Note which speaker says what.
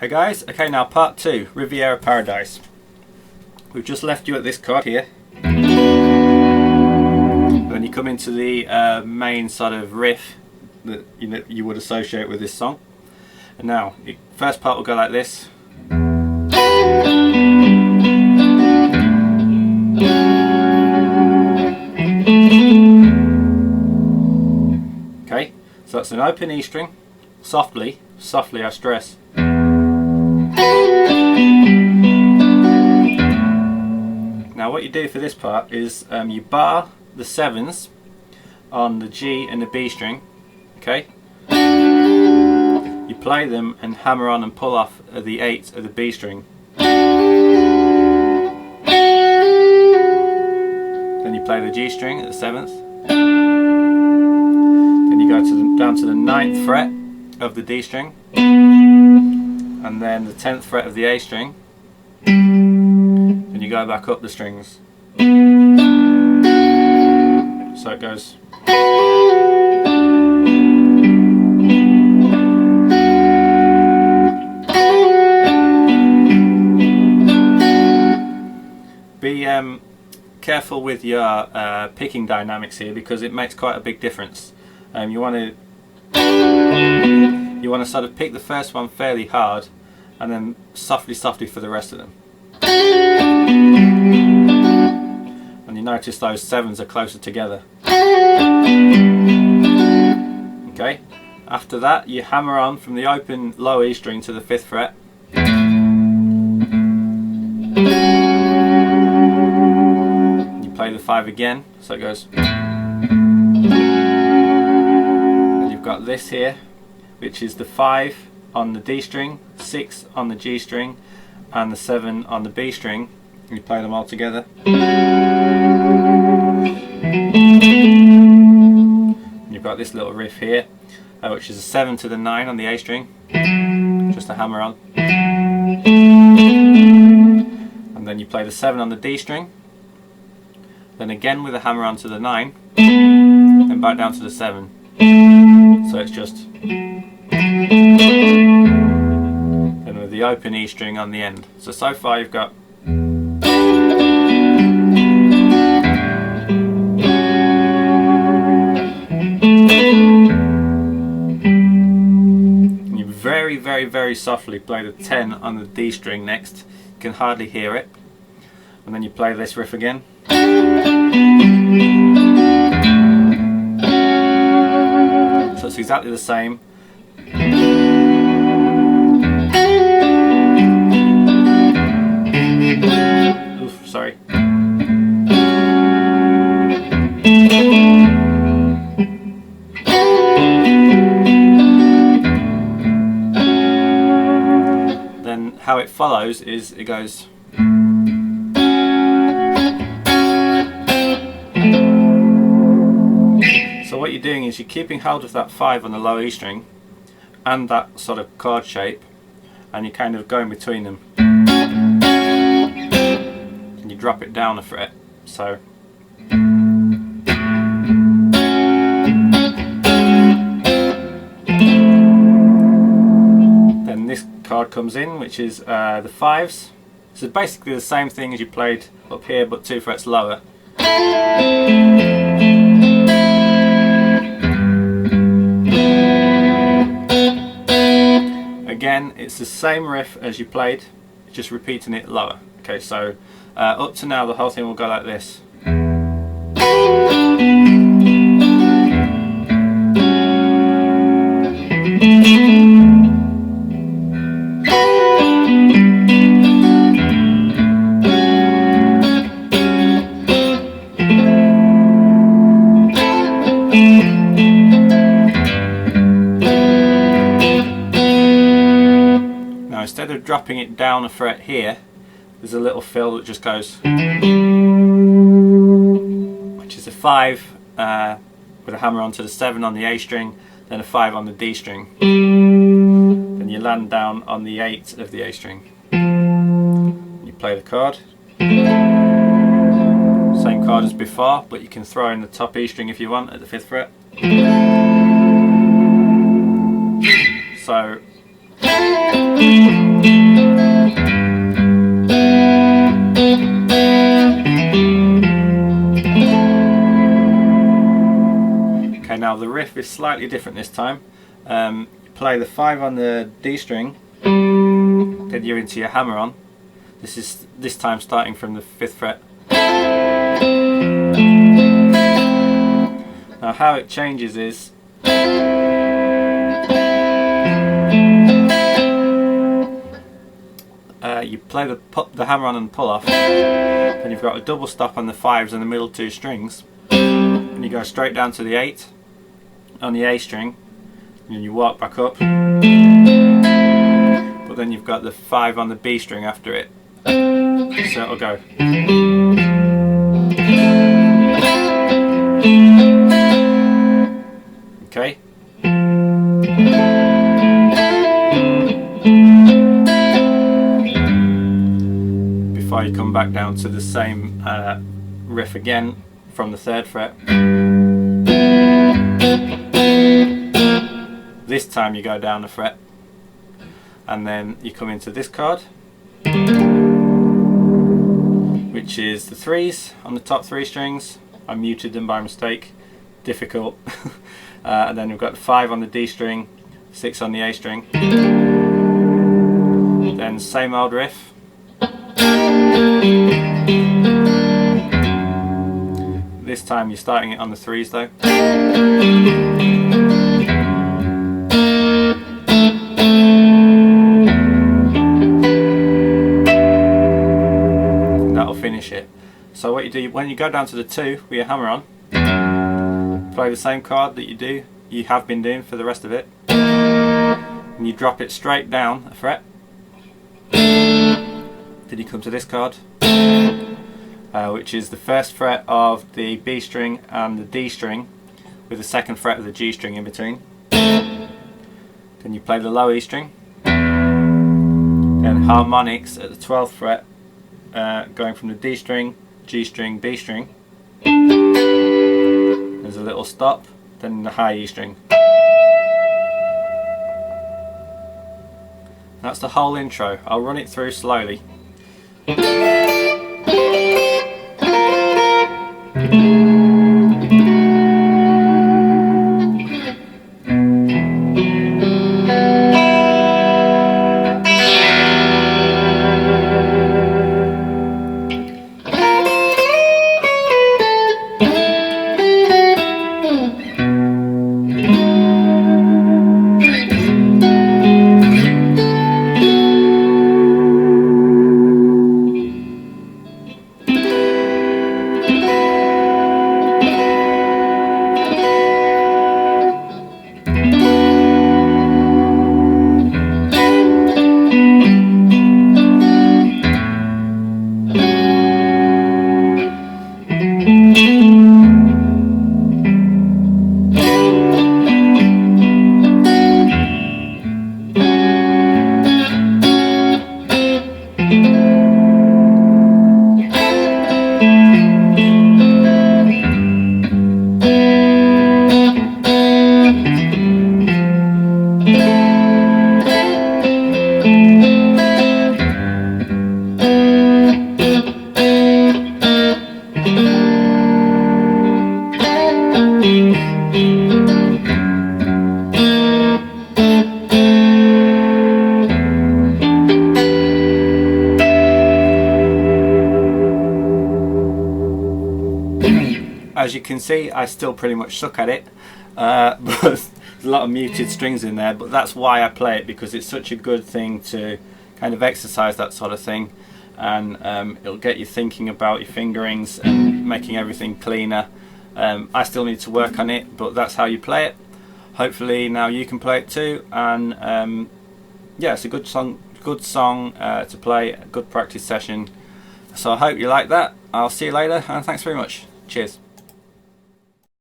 Speaker 1: Hey guys, okay, now part 2, Riviera Paradise. We've just left you at this chord here. When you come into the main sort of riff that you would associate with this song. And now, the first part will go like this. Okay, so that's an open E string, softly I stress. Now what you do for this part is you bar the 7s on the G and the B string, okay? You play them and hammer on and pull off the 8 of the B string. Then you play the G string at the 7th. Then you go down to the 9th fret of the D string. And then the 10th fret of the A string. And you go back up the strings. So it goes. Be careful with your picking dynamics here, because it makes quite a big difference. You want to sort of pick the first one fairly hard and then softly for the rest of them. And you notice those 7s are closer together. Okay, after that you hammer on from the open low E string to the 5th fret. You play the 5 again, so it goes. And you've got this here, which is the 5 on the D string, 6 on the G string, and the 7 on the B string. And you play them all together. And you've got this little riff here, which is a 7 to the 9 on the A string, just a hammer on. And then you play the 7 on the D string, then again with a hammer on to the 9, then back down to the 7. So it's just. And with the open E string on the end. So far you've got. And you very softly play the 10 on the D string next. You can hardly hear it. And then you play this riff again. So it's exactly the same. Oof, sorry. Then how it follows is it goes. So what you're doing is you're keeping hold of that 5 on the low E string and that sort of chord shape, and you're kind of going between them. And you drop it down a fret. So then this chord comes in, which is the 5s. So basically the same thing as you played up here, but 2 frets lower. Again, it's the same riff as you played, just repeating it lower. Okay, so up to now the whole thing will go like this. Instead of dropping it down a fret here, there's a little fill that just goes, which is a 5 with a hammer onto the 7 on the A string, then a 5 on the D string. Then you land down on the 8 of the A string. You play the chord. Same chord as before, but you can throw in the top E string if you want at the 5th fret. So Now the riff is slightly different this time. Play the 5 on the D string, then you're into your hammer on. This time starting from the 5th fret. Now how it changes is you play the hammer on and pull off, then you've got a double stop on the 5s and the middle 2 strings, and you go straight down to the 8 on the A string, and then you walk back up, but then you've got the 5 on the B string after it, so it'll go. Okay. Before you come back down to the same riff again from the 3rd fret. This time you go down a fret, and then you come into this chord, which is the 3s on the top 3 strings. I muted them by mistake, difficult. And then we've got the 5 on the D string, 6 on the A string. Then same old riff. This time you're starting it on the 3s though. That'll finish it. So what you do when you go down to the 2 with your hammer on, play the same chord that you have been doing for the rest of it, and you drop it straight down a fret. Then you come to this chord, which is the 1st fret of the B string and the D string, with the 2nd fret of the G string in between. Then you play the low E string, then harmonics at the 12th fret, going from the D string, G string, B string. There's a little stop, then the high E string. That's the whole intro. I'll run it through slowly. As you can see, I still pretty much suck at it, but there's a lot of muted strings in there, but that's why I play it, because it's such a good thing to kind of exercise that sort of thing, and it'll get you thinking about your fingerings and making everything cleaner. I still need to work on it, but that's how you play it. Hopefully now you can play it too, and yeah, it's a good song to play, a good practice session. So I hope you like that. I'll see you later, and thanks very much. Cheers.